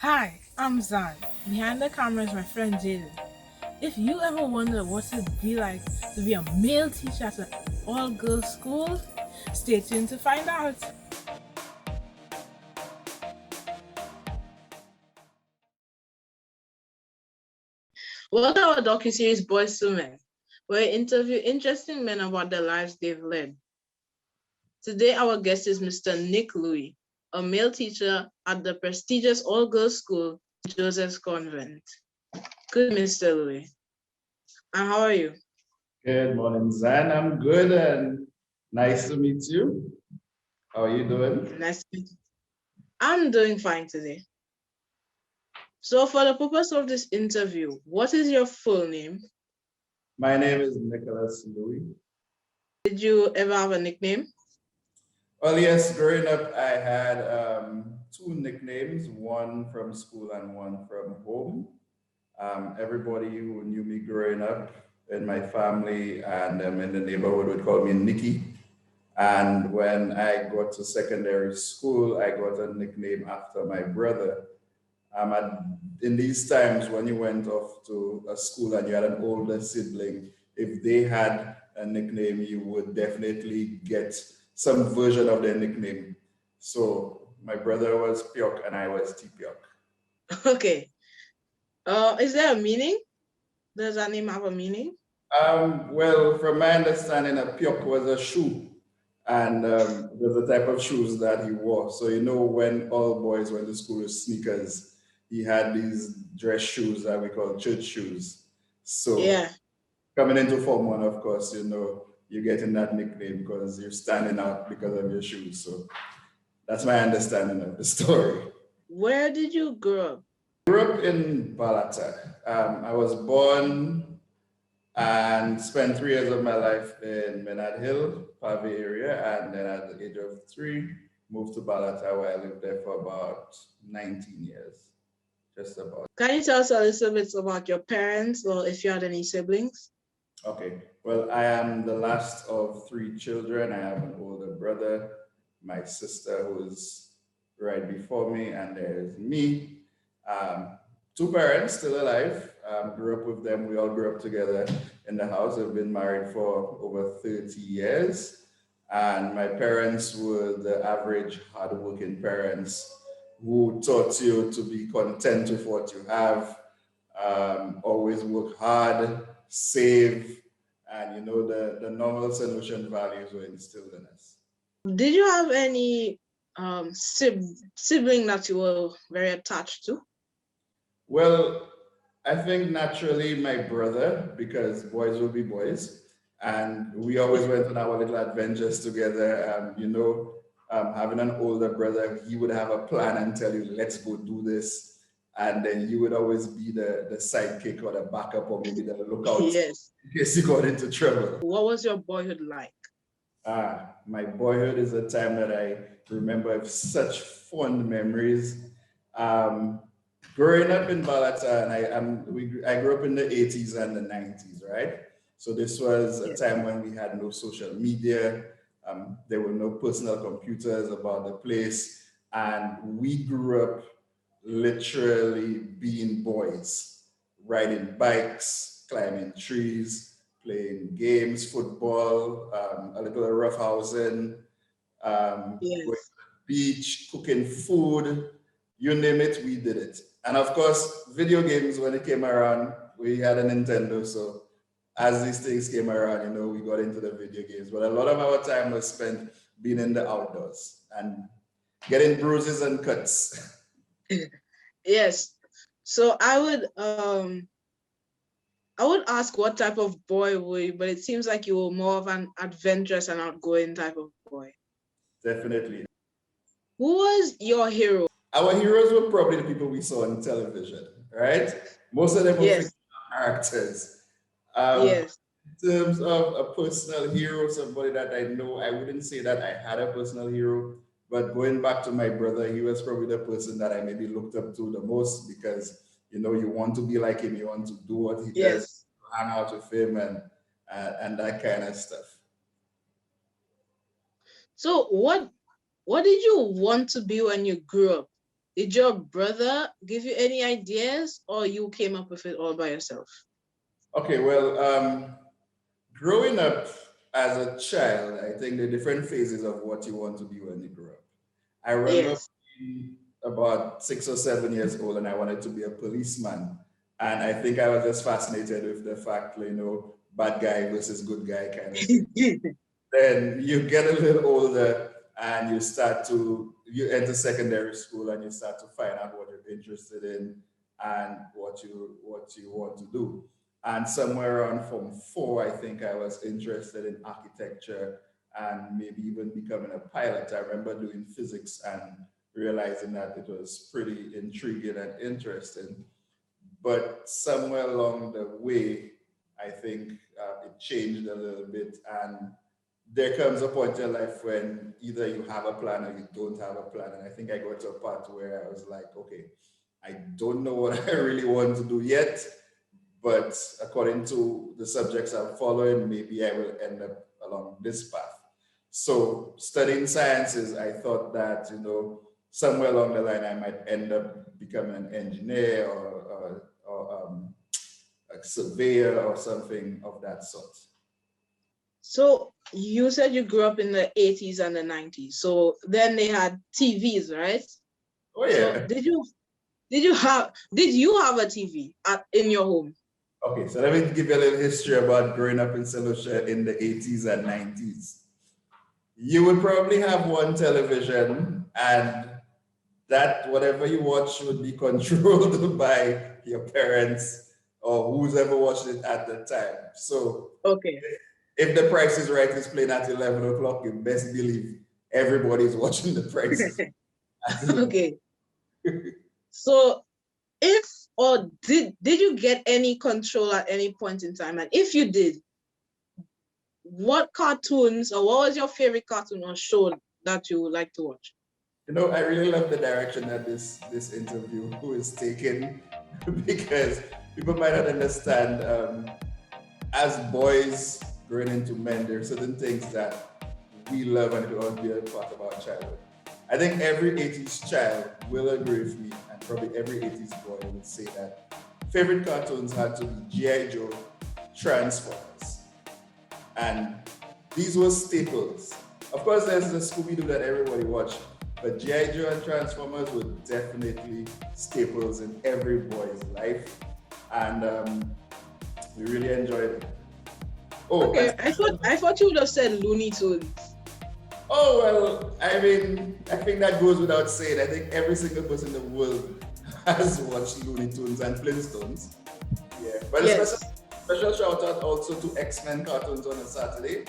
Hi, I'm Zan. Behind the camera is my friend Jaden. If you ever wonder what it'd be like to be a male teacher at an all-girls school, stay tuned to find out. Welcome to our docuseries Boys to Men, where we interview interesting men about the lives they've led. Today, our guest is Mr. Nick Louis, a male teacher at the prestigious all-girls school, Joseph's Convent. Good, Mr. Louis. And how are you? Good morning, Zan. I'm good and nice to meet you. How are you doing? Nice to meet you. I'm doing fine today. So, for the purpose of this interview, what is your full name? My name is Nicholas Louis. Did you ever have a nickname? Well, yes, growing up, I had two nicknames, one from school and one from home. Everybody who knew me growing up in my family and in the neighborhood would call me Nicky. And when I got to secondary school, I got a nickname after my brother. In these times when you went off to a school and you had an older sibling, if they had a nickname, you would definitely get some version of their nickname. So my brother was Pyok and I was T-Pyok. Okay. Is there a meaning? Does that name have a meaning? Well, from my understanding, a Pyok was a shoe. And was the type of shoes that he wore. So when all boys went to school with sneakers, he had these dress shoes that we call church shoes. So Yeah. coming into Form 1, of course, you're getting that nickname because you're standing out because of your shoes. So that's my understanding of the story. Where did you grow up? I grew up in Balata. I was born and spent 3 years of my life in Menard Hill, Pave area, and then at the age of 3, moved to Balata, where I lived there for about 19 years, just about. Can you tell us a little bit about your parents or if you had any siblings? Okay, well, I am the last of 3 children. I have an older brother, my sister who's right before me, and there's me. Um, 2 parents still alive. Grew up with them. We all grew up together in the house. We've been married for over 30 years. And my parents were the average hardworking parents who taught you to be content with what you have, always work hard, save, and the normal solution values were instilled in us. Did you have any sibling that you were very attached to? Well, I think naturally my brother, because boys will be boys, and we always went on our little adventures together. Having an older brother, he would have a plan and tell you, let's go do this. And then you would always be the sidekick or the backup or maybe the lookout Yes. in case you got into trouble. What was your boyhood like? My boyhood is a time that I remember with such fond memories. Growing up in Balata, and I grew up in the 80s and the 90s, right? So this was a time when we had no social media. There were no personal computers about the place. And we grew up literally being boys, riding bikes, climbing trees, playing games, football, a little roughhousing, going to the beach, cooking food, you name it, we did it. And of course, video games, when it came around, we had a Nintendo. So as these things came around, we got into the video games. But a lot of our time was spent being in the outdoors and getting bruises and cuts. Yes. So I would ask what type of boy were you, but it seems like you were more of an adventurous and outgoing type of boy. Definitely. Who was your hero? Our heroes were probably the people we saw on television, right? Most of them were fictional characters. Yes. In terms of a personal hero, somebody that I know, I wouldn't say that I had a personal hero, but going back to my brother, he was probably the person that I maybe looked up to the most because, you want to be like him, you want to do what he does, hang out with him and that kind of stuff. So what did you want to be when you grew up? Did your brother give you any ideas, or you came up with it all by yourself? Okay, well, growing up as a child, I think the different phases of what you want to be when you grow up. I remember Yes. being about 6 or 7 years old and I wanted to be a policeman. And I think I was just fascinated with the fact, bad guy versus good guy kind of thing. Then you get a little older and you enter secondary school and you start to find out what you're interested in and what you want to do. And somewhere around Form 4, I think I was interested in architecture and maybe even becoming a pilot. I remember doing physics and realizing that it was pretty intriguing and interesting. But somewhere along the way, I think it changed a little bit. And there comes a point in your life when either you have a plan or you don't have a plan. And I think I got to a part where I was like, okay, I don't know what I really want to do yet, but according to the subjects I'm following, maybe I will end up along this path. So studying sciences, I thought that, somewhere along the line, I might end up becoming an engineer or a surveyor or something of that sort. So you said you grew up in the 80s and the 90s. So then they had TVs, right? Oh yeah. So did you have a TV in your home? Okay, so let me give you a little history about growing up in St Lucia in the 80s and 90s. You would probably have one television, and that whatever you watch would be controlled by your parents or who's ever watched it at the time. So Okay. if The Price is Right is playing at 11 o'clock, you best believe everybody's watching The Price is Right. Okay. So if or did you get any control at any point in time? And if you did, what cartoons or what was your favorite cartoon or show that you would like to watch? I really love the direction that this interview is taking because people might not understand. As boys growing into men, there are certain things that we love and it will be a part of our childhood. I think every 80s child will agree with me, and probably every 80s boy would say that favorite cartoons had to be G.I. Joe, Transformers. And these were staples. Of course, there's the Scooby-Doo that everybody watched, but G.I. Joe and Transformers were definitely staples in every boy's life. And we really enjoyed it. Oh, okay, I thought you would have said Looney Tunes. Oh, well, I mean, I think that goes without saying. I think every single person in the world has watched Looney Tunes and Flintstones. Yeah, but yes. Special shout out also to X-Men cartoons on a Saturday.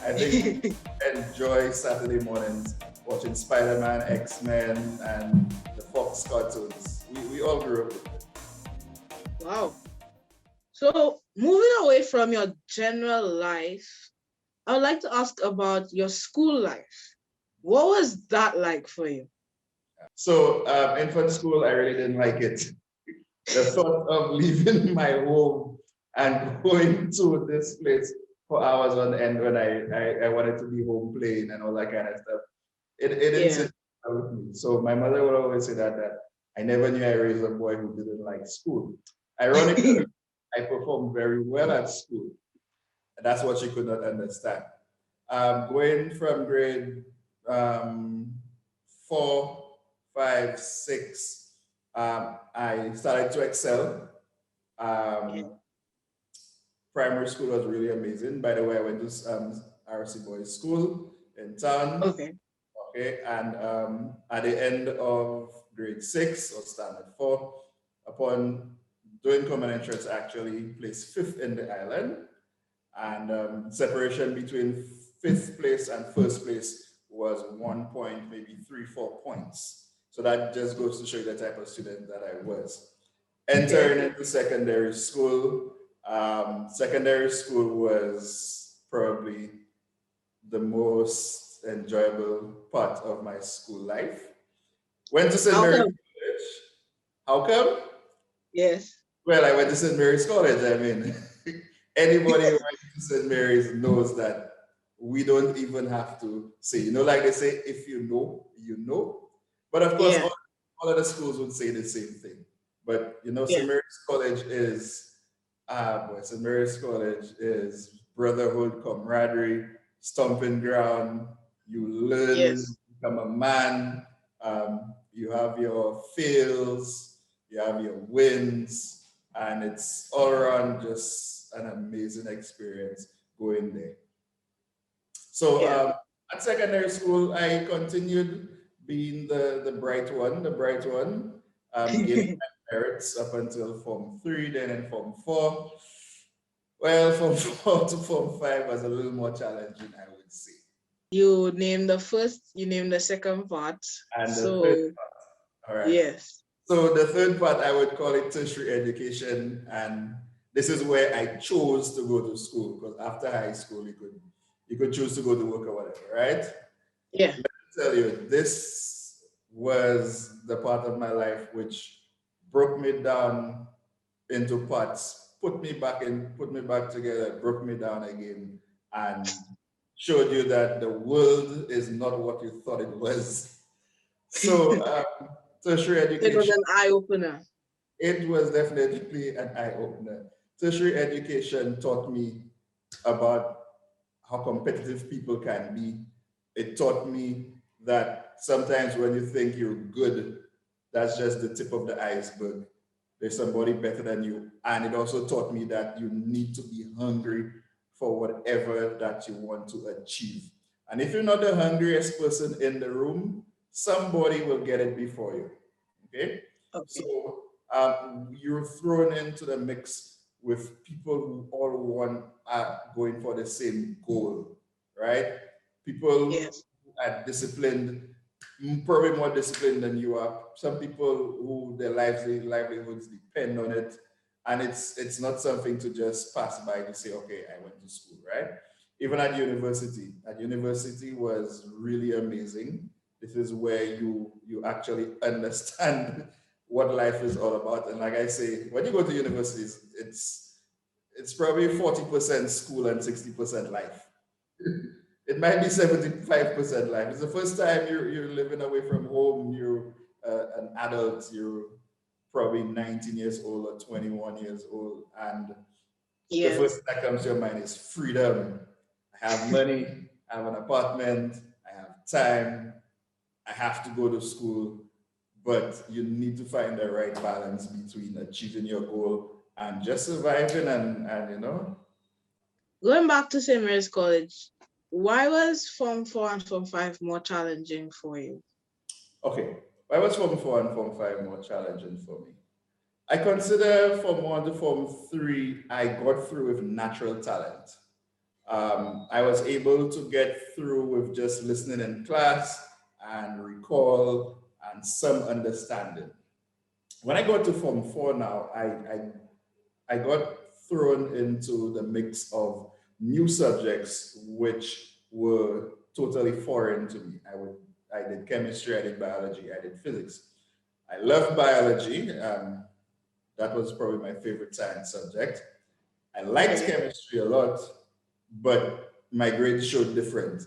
I think we enjoy Saturday mornings watching Spider-Man, X-Men, and the Fox cartoons. We all grew up with it. Wow. So moving away from your general life, I would like to ask about your school life. What was that like for you? So infant school, I really didn't like it. The thought of leaving my home and going to this place for hours on end when I wanted to be home playing and all that kind of stuff, it didn't sit with me. So my mother would always say that I never knew I raised a boy who didn't like school. Ironically, I performed very well at school. And that's what she could not understand. Going from grade 4, 5, 6, I started to excel. Primary school was really amazing. By the way, I went to RC Boys School in town. Okay. Okay, and at the end of grade 6 or standard 4, upon doing common entrance, I actually placed 5th in the island. And separation between 5th place and 1st place was 1 point, maybe 3, 4 points. So that just goes to show you the type of student that I was. Entering into secondary school, secondary school was probably the most enjoyable part of my school life. Went to St. Mary's College. How come? Yes. Well, I went to St. Mary's College. I mean, anybody who went to St. Mary's knows that we don't even have to say, like they say, if you know, you know. But of course, all of the schools would say the same thing. But you know, Yeah. St Mary's College is boy, St Mary's College is brotherhood, camaraderie, stomping ground. You learn, Yes. become a man. You have your fails, you have your wins, and it's all around just an amazing experience going there. So Yeah. at secondary school, I continued being the bright one, gaining my merits up until Form 3, then in Form 4. Well, Form 4 to Form 5 was a little more challenging, I would say. You name the first, you name the second part. And the third, So all right. yes. So the third part, I would call it tertiary education, and this is where I chose to go to school because after high school, you could choose to go to work or whatever, right? Yeah. Tell you, this was the part of my life which broke me down into parts, put me back together, broke me down again, and showed you that the world is not what you thought it was. So, tertiary It was education, an eye opener. it was definitely an eye opener. Tertiary education taught me about how competitive people can be. It taught me that sometimes when you think you're good, that's just the tip of the iceberg. There's somebody better than you. And it also taught me that you need to be hungry for whatever that you want to achieve. And if you're not the hungriest person in the room, somebody will get it before you. Okay? Okay. So you're thrown into the mix with people who all want are going for the same goal, right? People Yes. who are disciplined, probably more disciplined than you are. Some people who their livelihoods depend on it, and it's not something to just pass by to say, okay, I went to school, right? Even at university was really amazing. This is where you actually understand what life is all about. And like I say, when you go to universities, it's probably 40% school and 60% life. It might be 75% life. It's the first time you're living away from home. You're an adult. You're probably 19 years old or 21 years old. And the first Yes. thing that comes to your mind is freedom. I have money. I have an apartment. I have time. I have to go to school. But you need to find the right balance between achieving your goal and just surviving and Going back to St. Mary's College, why was Form 4 and Form 5 more challenging for you? okay. Why was Form 4 and Form 5 more challenging for me? I consider Form 1 to Form 3, I got through with natural talent. I was able to get through with just listening in class and recall and some understanding. When I got to Form 4 now, I got thrown into the mix of new subjects which were totally foreign to me. I did chemistry, I did biology, I did physics. I love biology. That was probably my favorite science subject. I liked Okay. chemistry a lot, but my grades showed different.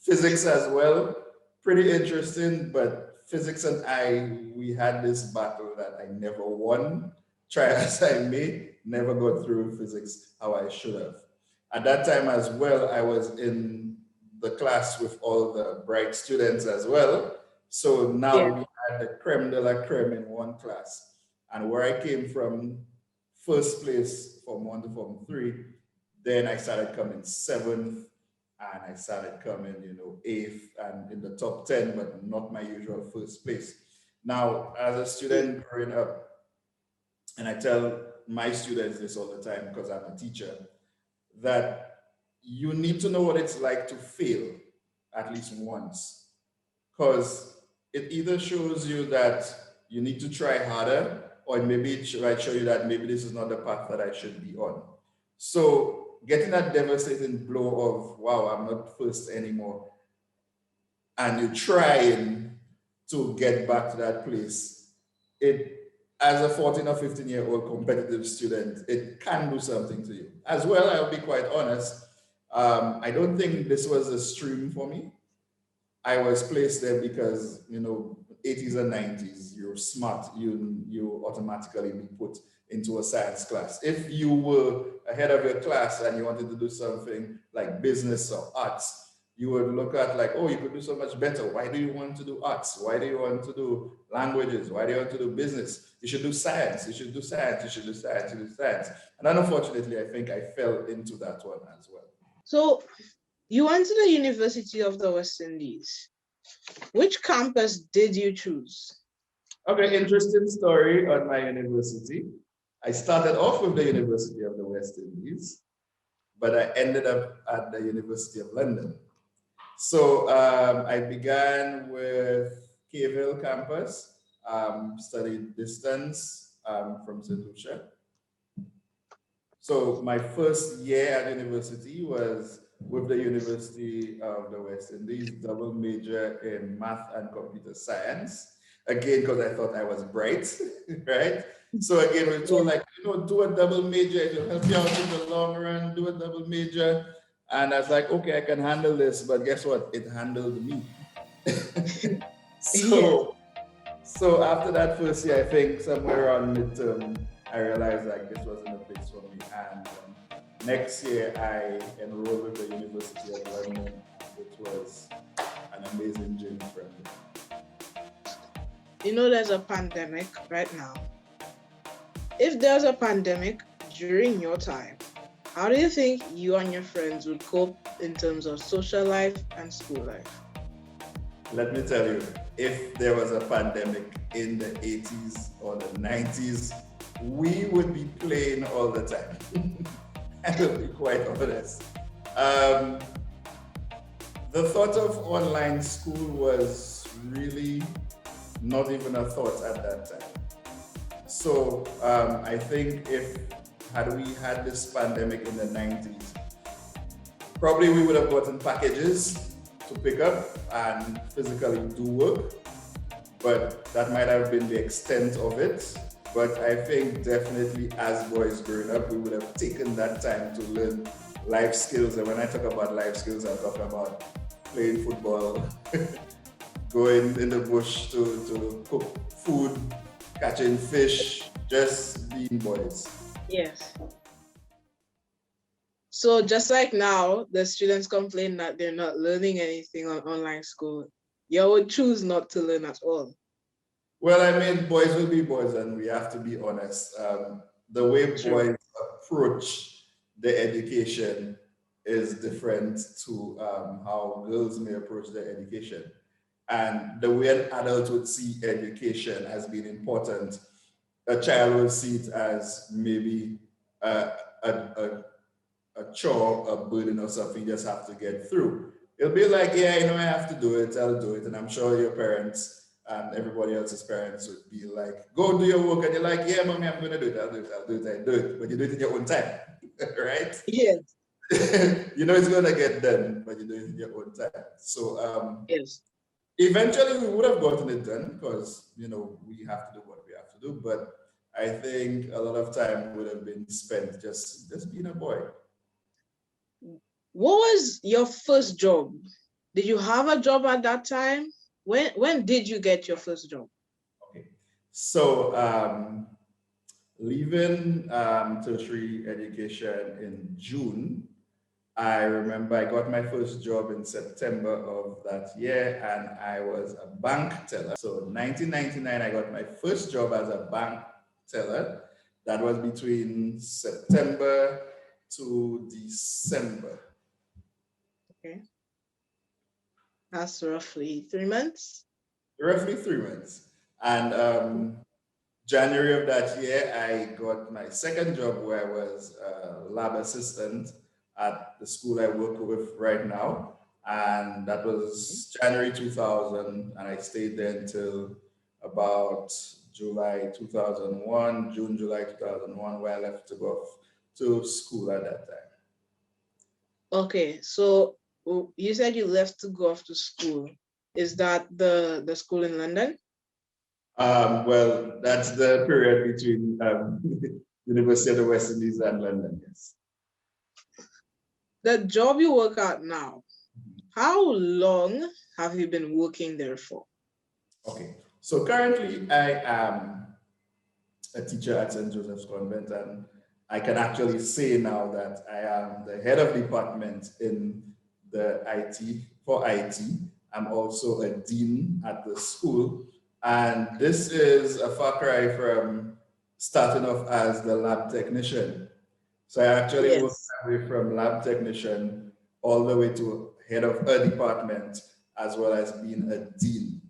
Physics as well, pretty interesting, but physics and we had this battle that I never won. Try as I may, never got through physics how I should have. At that time as well, I was in the class with all the bright students as well. So now Yeah. we had the creme de la creme in one class. And where I came from, first place from 1 to Form 3, then I started coming seventh, and I started coming, eighth and in the top 10, but not my usual first place. Now, as a Yeah. student growing up, and I tell my students this all the time because I'm a teacher, that you need to know what it's like to fail at least once. Because it either shows you that you need to try harder, or maybe it might show you that maybe this is not the path that I should be on. So getting that devastating blow of, wow, I'm not first anymore, and you're trying to get back to that place, it, as a 14 or 15-year-old competitive student, it can do something to you. As well, I'll be quite honest, I don't think this was a stream for me. I was placed there because, 80s and 90s, you're smart, you automatically be put into a science class. If you were ahead of your class and you wanted to do something like business or arts, you would look at like, oh, you could do so much better. Why do you want to do arts? Why do you want to do languages? Why do you want to do business? You should do science. You should do science. You should do science. You should do science. And unfortunately, I think I fell into that one as well. So you went to the University of the West Indies. Which campus did you choose? Okay, interesting story on my university. I started off with the University of the West Indies, but I ended up at the University of London. So I began with Cave Hill campus, studied distance from St Lucia. So my first year at university was with the University of the West Indies, double major in math and computer science. Again, because I thought I was bright, right? So again, we're told like, do a double major, it'll help you out in the long run, do a double major. And I was like, okay, I can handle this, but guess what? It handled me. So after that first year, I think somewhere around midterm, I realized like this wasn't a place for me. And next year, I enrolled with the University of London, which was an amazing journey for me. There's a pandemic right now. If there's a pandemic during your time, how do you think you and your friends would cope in terms of social life and school life? Let me tell you, if there was a pandemic in the 80s or the 90s, we would be playing all the time. I will be quite honest. The thought of online school was really not even a thought at that time. So I think had we had this pandemic in the 90s, probably we would have gotten packages to pick up and physically do work, but that might have been the extent of it. But I think definitely as boys growing up, we would have taken that time to learn life skills. And when I talk about life skills, I talk about playing football, going in the bush to cook food, catching fish, just being boys. Yes. So just like now, the students complain that they're not learning anything on online school. You would choose not to learn at all. Well, I mean, boys will be boys, and we have to be honest. The way boys approach the education is different to how girls may approach their education. And the way an adult would see education as being important, a child will see it as maybe a chore, a burden, or something you just have to get through. It'll be like, yeah, I have to do it, I'll do it. And I'm sure your parents and everybody else's parents would be like, go do your work. And you're like, yeah, mommy, I'm going to do it. I'll do it. But you do it in your own time, right? Yes. It's going to get done, but you do it in your own time. So yes. Eventually we would have gotten it done because, we have to do what we have to do. But I think a lot of time would have been spent just being a boy. What was your first job? Did you have a job at that time? When did you get your first job? Okay, so leaving tertiary education in June, I remember I got my first job in September of that year, and I was a bank teller. So 1999, I got my first job as a bank teller. That was between September to December. Okay. That's roughly 3 months? Roughly 3 months. And January of that year, I got my second job where I was a lab assistant at the school I work with right now. And that was January 2000, and I stayed there until about July 2001, June, July 2001, where I left to go to school at that time. Okay, so you said you left to go off to school. Is that the school in London? Well, that's the period between University of the West Indies and London, yes. The job you work at now, how long have you been working there for? Okay, So currently I am a teacher at St. Joseph's Convent, and I can actually say now that I am the head of department in the IT for IT. I'm also a dean at the school, and this is a far cry from starting off as the lab technician. So I actually worked Yes. my way from lab technician all the way to head of a department, as well as being a dean.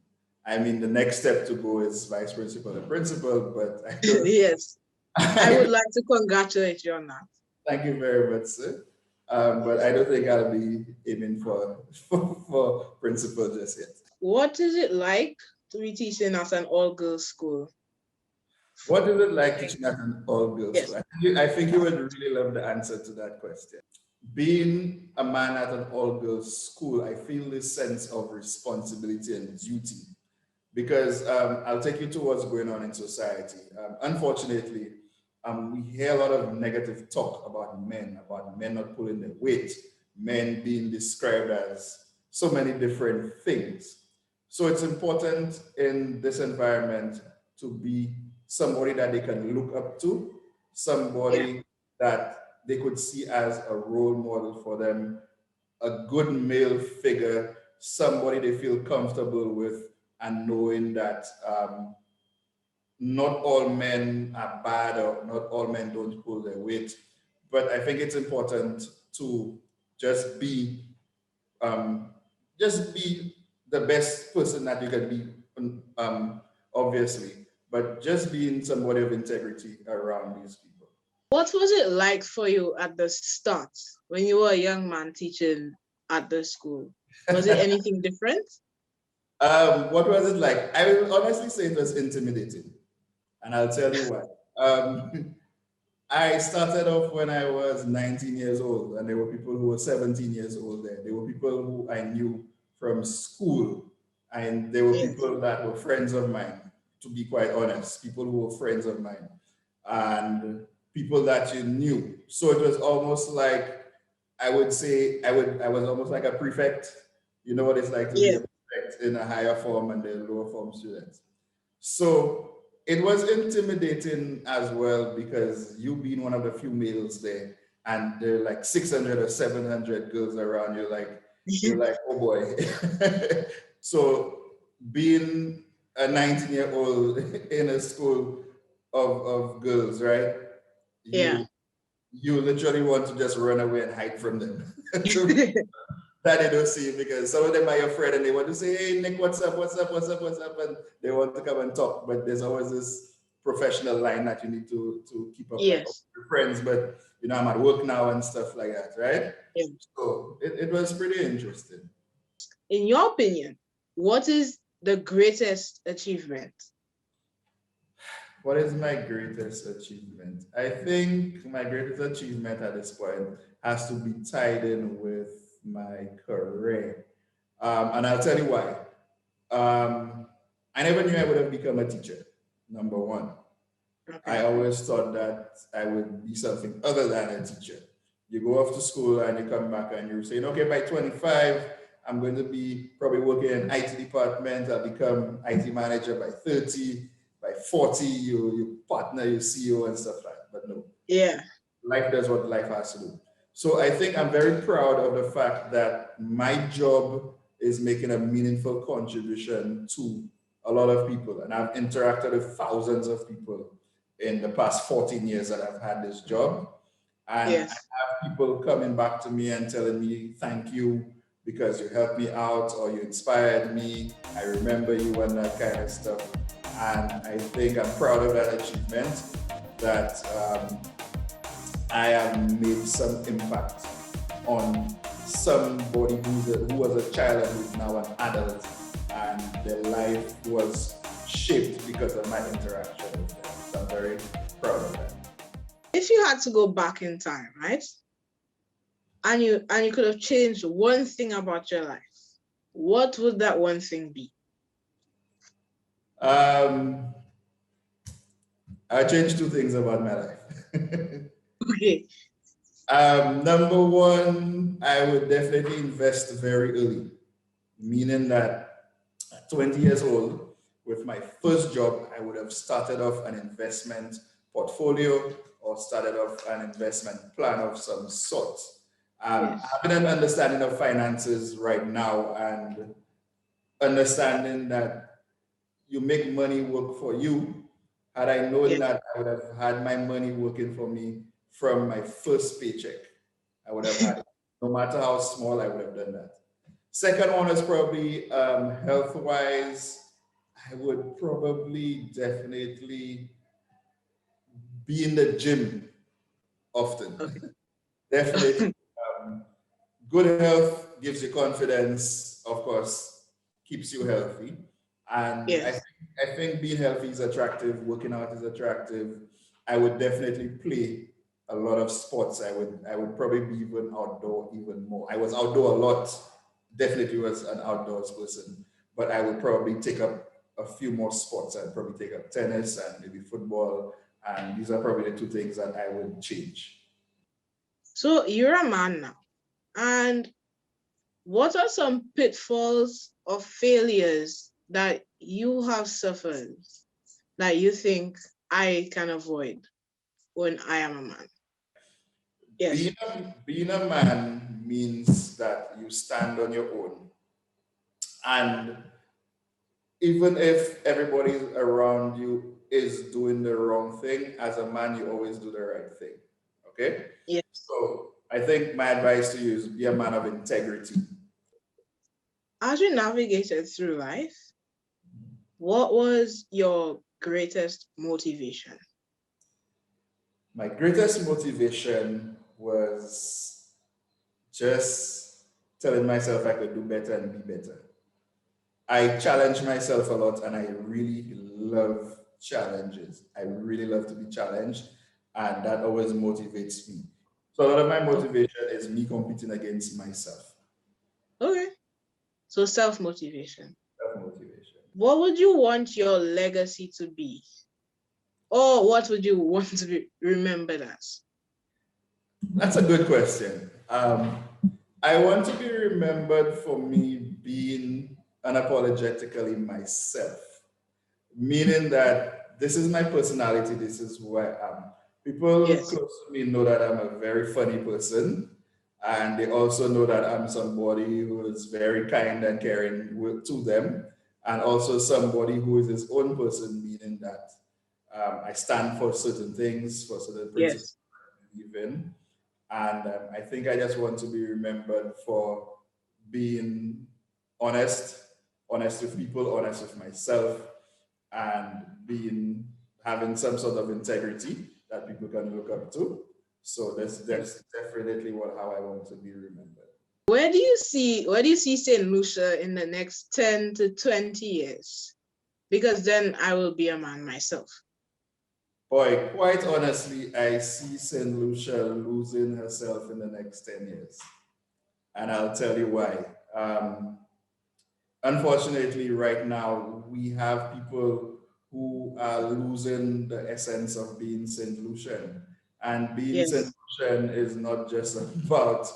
I mean, the next step to go is vice principal and principal, but I don't. Yes. I would like to congratulate you on that. Thank you very much, sir. But I don't think I'll be aiming for principal just yet. What is it like to be teaching at an all-girls school? What is it like teaching at an all-girls Yes. school? I think you would really love the answer to that question. Being a man at an all-girls school, I feel this sense of responsibility and duty because I'll take you to what's going on in society. Unfortunately, we hear a lot of negative talk about men not pulling their weight, men being described as so many different things. So it's important in this environment to be somebody that they can look up to, Yeah. somebody that they could see as a role model for them, a good male figure, somebody they feel comfortable with, and knowing that not all men are bad or not all men don't pull their weight. But I think it's important to just be um, just be the best person that you can be, obviously, but just being somebody of integrity around these people. What was it like for you at the start when you were a young man teaching at the school? Was it anything different? What was it like? I will honestly say it was intimidating, and I'll tell you why. I started off when I was 19 years old, and there were people who were 17 years old there. There were people who I knew from school, and there were Yes. people that were friends of mine, to be quite honest, people who were friends of mine, and people that you knew. So it was almost like I would say I was almost like a prefect. You know what it's like to be a Yes. prefect in a higher form and the lower form students. So it was intimidating as well because you being one of the few males there, and there are like 600 or 700 girls around, you're like, oh boy. So being a 19-year-old in a school of girls, right? Yeah. You literally want to just run away and hide from them. That they don't see you because some of them are your friend and they want to say, hey Nick, what's up, what's up, what's up, what's up? And they want to come and talk. But there's always this professional line that you need to keep up, like, oh, Yes. we're friends, but I'm at work now and stuff like that, right? Yeah. So it was pretty interesting. In your opinion, what is the greatest achievement? What is my greatest achievement? I think my greatest achievement at this point has to be tied in with my career. And I'll tell you why. Um, I never knew I would have become a teacher, number one. I Okay. always thought that I would be something other than a teacher. You go off to school and you come back and you're saying, okay, by 25, I'm going to be probably working in IT department. I'll become IT manager by 30. By 40, you partner, you CEO and stuff like that. But no, Yeah. life does what life has to do. So I think I'm very proud of the fact that my job is making a meaningful contribution to a lot of people. And I've interacted with thousands of people in the past 14 years that I've had this job. And I Yes. have people coming back to me and telling me, thank you because you helped me out or you inspired me. I remember you and that kind of stuff. And I think I'm proud of that achievement that I have made some impact on somebody who was a child and who's now an adult, and their life was shaped because of my interaction with them. So I'm very proud of that. If you had to go back in time, right? And you could have changed one thing about your life, what would that one thing be? Um, I changed two things about my life. Okay. Number one, I would definitely invest very early, meaning that at 20 years old, with my first job, I would have started off an investment portfolio or started off an investment plan of some sort. Yes. Having an understanding of finances right now and understanding that you make money work for you. Had I known Yes. that, I would have had my money working for me from my first paycheck. I would have had it. No matter how small, I would have done that. Second one is probably health wise. I would probably definitely be in the gym often. Okay. Definitely. Um, Good health gives you confidence, of course, keeps you healthy. And Yes. I think being healthy is attractive, working out is attractive. I would definitely play a lot of sports. I would probably be even outdoor even more. I was outdoor a lot, definitely was an outdoors person, but I would probably take up a few more sports. I'd probably take up tennis and maybe football. And these are probably the two things that I would change. So you're a man now. And what are some pitfalls or failures that you have suffered that you think I can avoid when I am a man? Yes. Being a man means that you stand on your own. And even if everybody around you is doing the wrong thing, as a man, you always do the right thing. Okay? Yes. So I think my advice to you is be a man of integrity. As you navigated through life, what was your greatest motivation? My greatest motivation was just telling myself I could do better and be better. I challenge myself a lot and I really love challenges. I really love to be challenged and that always motivates me. So a lot of my Oh, motivation is me competing against myself. okay. So self-motivation. Self-motivation. What would you want your legacy to be? Or what would you want to be remembered as? That's a good question. I want to be remembered for me being unapologetically myself, meaning that this is my personality, this is who I am. People Yes. close to me know that I'm a very funny person, and they also know that I'm somebody who is very kind and caring to them, and also somebody who is his own person, meaning that I stand for certain things, for certain principles Yes. I believe in. And I think I just want to be remembered for being honest, honest with people, honest with myself, and being having some sort of integrity that people can look up to. So that's definitely how I want to be remembered. Where do you see St. Lucia in the next 10 to 20 years? Because then I will be a man myself. Boy, quite honestly, I see St. Lucia losing herself in the next 10 years. And I'll tell you why. Unfortunately, right now, we have people who are losing the essence of being St. Lucian. And being St. Yes. Lucian is not just about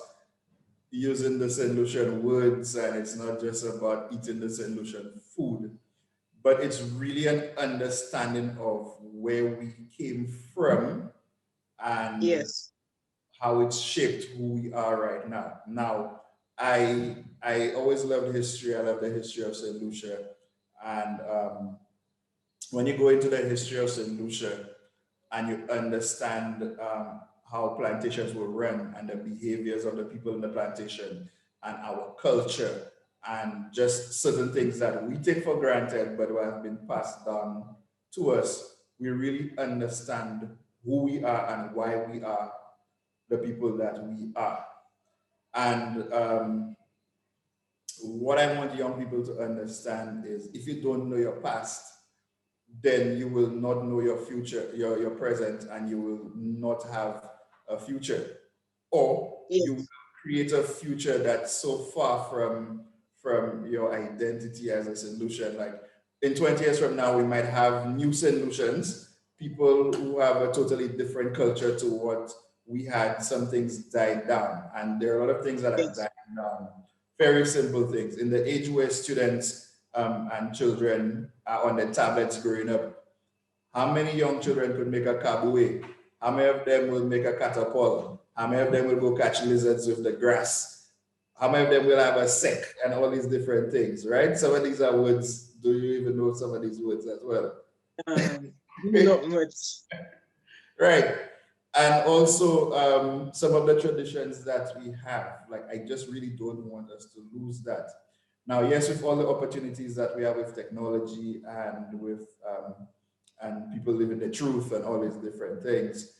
using the St. Lucian words, and it's not just about eating the St. Lucian food, but it's really an understanding of where we came from and Yes. how it's shaped who we are right now. Now, I always loved history. I love the history of St. Lucia, and when you go into the history of St. Lucia and you understand how plantations were run and the behaviors of the people in the plantation and our culture and just certain things that we take for granted but have been passed down to us, we really understand who we are and why we are the people that we are. And what I want young people to understand is if you don't know your past, then you will not know your future, your present, and you will not have a future. Or you will Yes. create a future that's so far from your identity as a solution. Like in 20 years from now, we might have new solutions, people who have a totally different culture to what we had. Some things died down, and there are a lot of things that are Yes. dying down. Very simple things. In the age where students and children are on their tablets growing up, how many young children could make a caboose? How many of them will make a catapult? How many of them will go catch lizards with the grass? How many of them will have a sec and all these different things, right? Some of these are words. Do you even know some of these words as well? Not much. Right. And also some of the traditions that we have, like I just really don't want us to lose that. Now, yes, with all the opportunities that we have with technology and with and people living the truth and all these different things,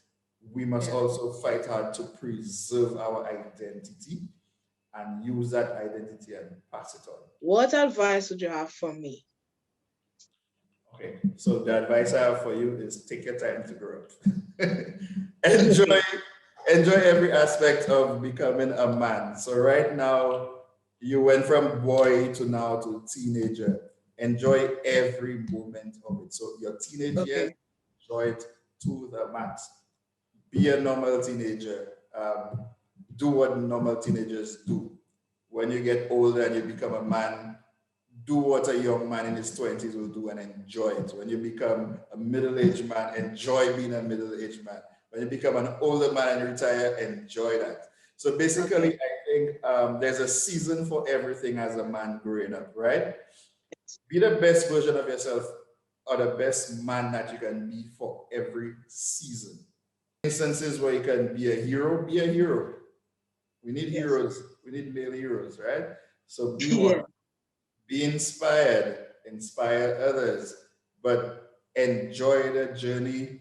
we must also fight hard to preserve our identity and use that identity and pass it on. What advice would you have for me? Okay, so the advice I have for you is take your time to grow up. enjoy every aspect of becoming a man. So right now, you went from boy to now to teenager. Enjoy every moment of it. So your teenage years, enjoy it to the max. Be a normal teenager. Do what normal teenagers do. When you get older and you become a man, do what a young man in his 20s will do and enjoy it. When you become a middle-aged man, enjoy being a middle-aged man. When you become an older man and retire, enjoy that. So basically, I think there's a season for everything as a man growing up, right? Be the best version of yourself or the best man that you can be for every season. Instances where you can be a hero, be a hero. We need heroes. We need male heroes, right? So be one. Be inspired, inspire others, but enjoy the journey.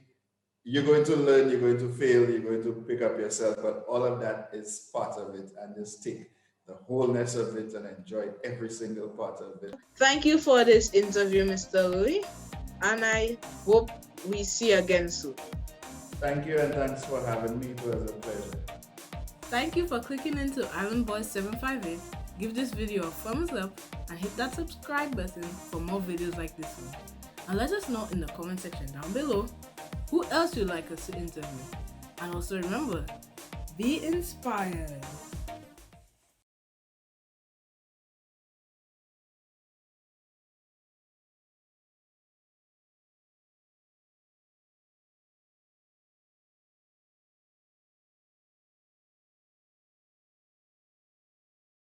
You're going to learn, you're going to fail, you're going to pick up yourself, but all of that is part of it, and just take the wholeness of it and enjoy every single part of it. Thank you for this interview, Mr. Louis, and I hope we see you again soon. Thank you, and thanks for having me. It was a pleasure. Thank you for clicking into Island Boys 758. Give this video a thumbs up and hit that subscribe button for more videos like this one. And let us know in the comment section down below who else you'd like us to interview. And also remember, be inspired.